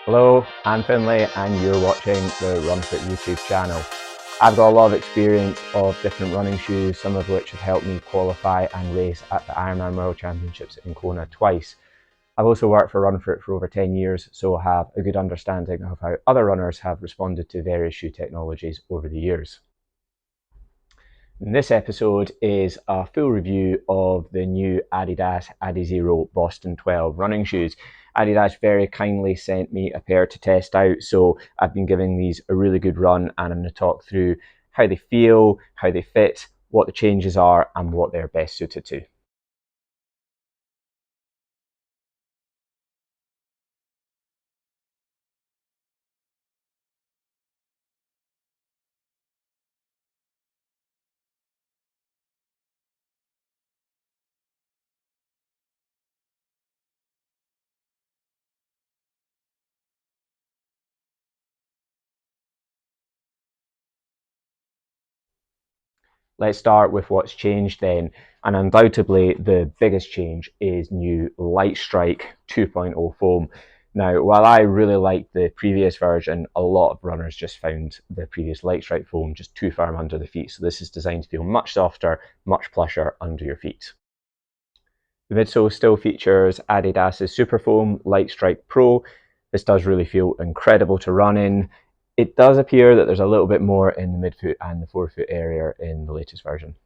Hello, I'm Finlay and you're watching the Underfoot YouTube channel. I've got a lot of experience of different running shoes, some of which have helped me qualify and race at the Ironman World Championships in Kona twice. I've also worked for Underfoot for over 10 years, so I have a good understanding of how other runners have responded to various shoe technologies over the years. This episode is a full review of the new Adidas Adizero Boston 12 running shoes. Adidas very kindly sent me a pair to test out, so I've been giving these a really good run, and I'm going to talk through how they feel, how they fit, what the changes are, and what they're best suited to. Let's start with what's changed then, and undoubtedly the biggest change is new LIGHTSTRIKE 2.0 foam. Now, while I really liked the previous version, a lot of runners just found the previous LIGHTSTRIKE foam just too firm under the feet, so this is designed to feel much softer, much plusher under your feet. The midsole still features Adidas's superfoam LIGHTSTRIKE Pro. This does really feel incredible to run in. It does appear that there's a little bit more in the midfoot and the forefoot area in the latest version.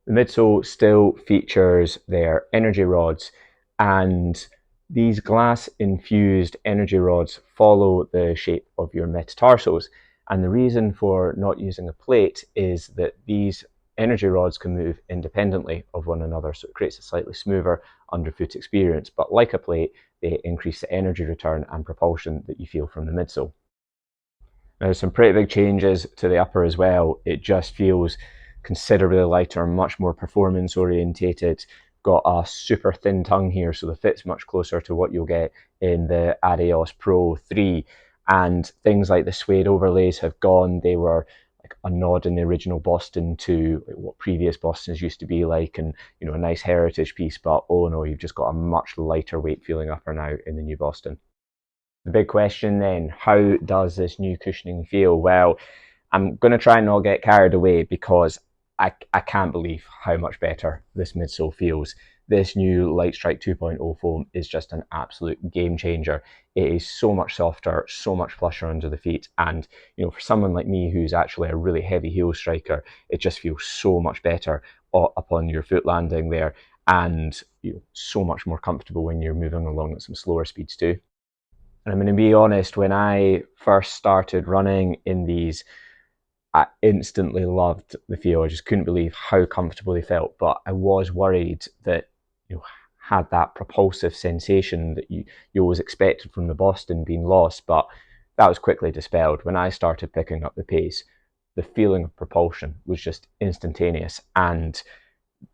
The midsole still features their energy rods, and these glass-infused energy rods follow the shape of your metatarsals. And the reason for not using a plate is that these energy rods can move independently of one another, so it creates a slightly smoother underfoot experience. But like a plate, they increase the energy return and propulsion that you feel from the midsole. There's some pretty big changes to the upper as well. It just feels considerably lighter, much more performance orientated. Got a super thin tongue here, so the fit's much closer to what you'll get in the Adios Pro 3. And things like the suede overlays have gone. They were like a nod in the original Boston to what previous Bostons used to be like, and a nice heritage piece. But oh no, you've just got a much lighter weight feeling upper now in the new Boston. The big question then, how does this new cushioning feel? Well, I'm going to try and not get carried away because I can't believe how much better this midsole feels. This new LIGHTSTRIKE 2.0 foam is just an absolute game changer. It is so much softer, so much plusher under the feet, and for someone like me who's actually a really heavy heel striker, it just feels so much better upon your foot landing there, and so much more comfortable when you're moving along at some slower speeds too. And I'm going to be honest, when I first started running in these, I instantly loved the feel. I just couldn't believe how comfortable they felt. But I was worried that had that propulsive sensation that you always expected from the Boston being lost. But that was quickly dispelled when I started picking up the pace. The feeling of propulsion was just instantaneous, and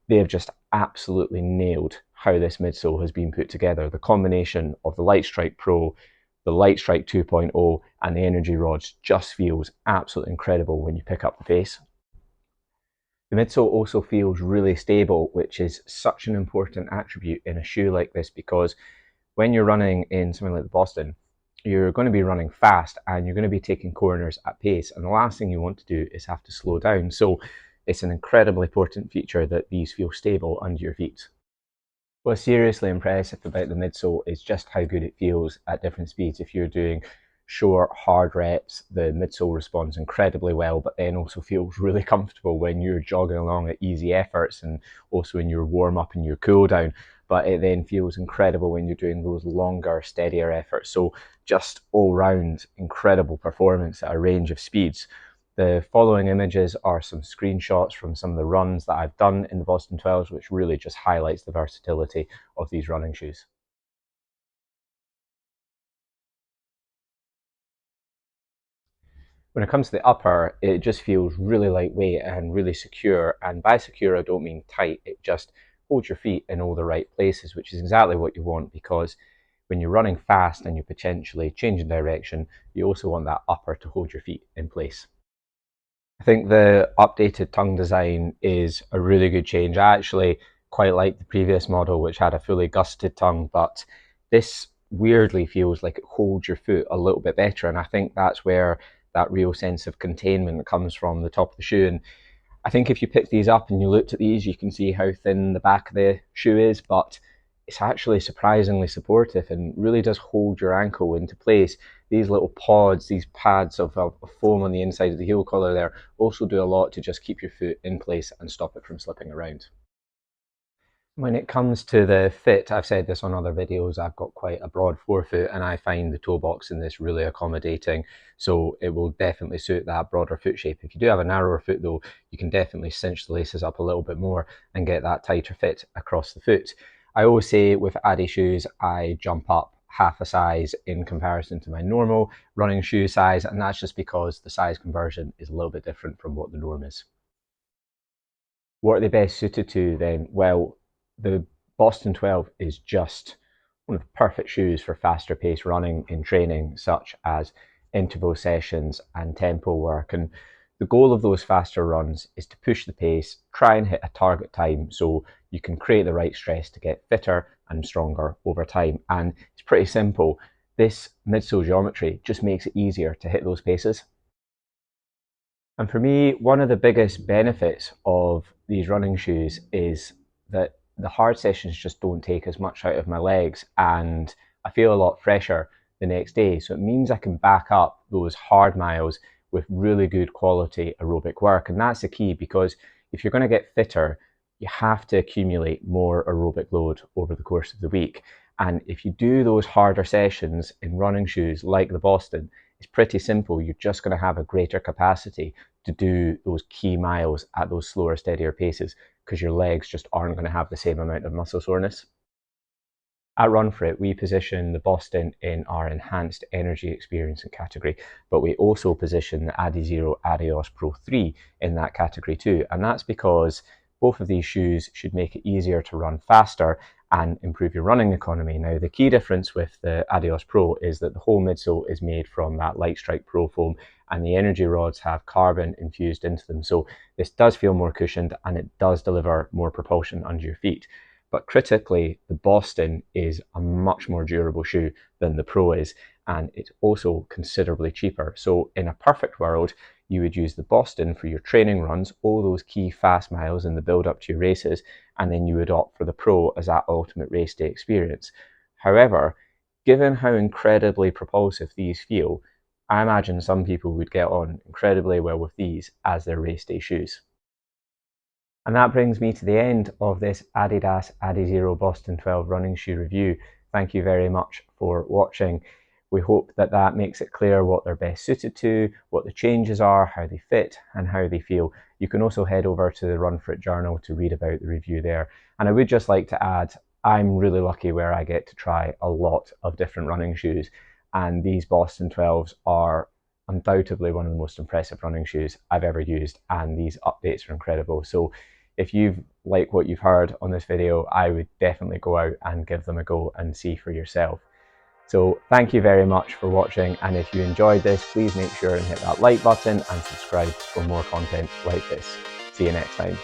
they've just absolutely nailed how this midsole has been put together. The combination of the LIGHTSTRIKE Pro, the LIGHTSTRIKE 2.0, and the energy rods just feels absolutely incredible when you pick up the pace. The midsole also feels really stable, which is such an important attribute in a shoe like this, because when you're running in something like the Boston, you're going to be running fast and you're going to be taking corners at pace, and the last thing you want to do is have to slow down. So it's an incredibly important feature that these feel stable under your feet. What's seriously impressive about the midsole is just how good it feels at different speeds. If you're doing short, hard reps, the midsole responds incredibly well, but then also feels really comfortable when you're jogging along at easy efforts, and also in your warm up and your cool down. But it then feels incredible when you're doing those longer, steadier efforts. So just all round incredible performance at a range of speeds. The following images are some screenshots from some of the runs that I've done in the Boston 12s, which really just highlights the versatility of these running shoes. When it comes to the upper, it just feels really lightweight and really secure. And by secure, I don't mean tight. It just holds your feet in all the right places, which is exactly what you want, because when you're running fast and you're potentially changing direction, you also want that upper to hold your feet in place. I think the updated tongue design is a really good change. I actually quite like the previous model, which had a fully gusseted tongue, but this weirdly feels like it holds your foot a little bit better. And I think that's where that real sense of containment comes from the top of the shoe. And I think if you pick these up and you looked at these, you can see how thin the back of the shoe is, but it's actually surprisingly supportive and really does hold your ankle into place. These little pods, these pads of foam on the inside of the heel collar there also do a lot to just keep your foot in place and stop it from slipping around. When it comes to the fit, I've said this on other videos, I've got quite a broad forefoot and I find the toe box in this really accommodating, so it will definitely suit that broader foot shape. If you do have a narrower foot though, you can definitely cinch the laces up a little bit more and get that tighter fit across the foot. I always say with Adi shoes, I jump up half a size in comparison to my normal running shoe size, and that's just because the size conversion is a little bit different from what the norm is. What are they best suited to then? Well, the Boston 12 is just one of the perfect shoes for faster paced running in training, such as interval sessions and tempo work. And the goal of those faster runs is to push the pace, try and hit a target time so you can create the right stress to get fitter and stronger over time. And it's pretty simple. This midsole geometry just makes it easier to hit those paces. And for me, one of the biggest benefits of these running shoes is that the hard sessions just don't take as much out of my legs and I feel a lot fresher the next day. So it means I can back up those hard miles with really good quality aerobic work. And that's the key, because if you're going to get fitter, you have to accumulate more aerobic load over the course of the week. And if you do those harder sessions in running shoes like the Boston, it's pretty simple. You're just going to have a greater capacity to do those key miles at those slower, steadier paces, because your legs just aren't going to have the same amount of muscle soreness. At Runfit, we position the Boston in our enhanced energy experiencing category, but we also position the Adizero Adios Pro 3 in that category too. And that's because both of these shoes should make it easier to run faster and improve your running economy. Now, the key difference with the Adios Pro is that the whole midsole is made from that LIGHTSTRIKE Pro foam, and the ENERGYRODS have carbon infused into them. So this does feel more cushioned and it does deliver more propulsion under your feet. But critically, the Boston is a much more durable shoe than the Pro is, and it's also considerably cheaper. So in a perfect world, you would use the Boston for your training runs, all those key fast miles in the build up to your races, and then you would opt for the Pro as that ultimate race day experience. However, given how incredibly propulsive these feel, I imagine some people would get on incredibly well with these as their race day shoes. And that brings me to the end of this Adidas Adizero Boston 12 running shoe review. Thank you very much for watching. We hope that that makes it clear what they're best suited to, what the changes are, how they fit, and how they feel. You can also head over to the Runfit journal to read about the review there. And I would just like to add, I'm really lucky where I get to try a lot of different running shoes, and these Boston 12s are undoubtedly one of the most impressive running shoes I've ever used, and these updates are incredible. So if you've liked what you've heard on this video, I would definitely go out and give them a go and see for yourself. So thank you very much for watching, and if you enjoyed this, please make sure and hit that like button and subscribe for more content like this. See you next time.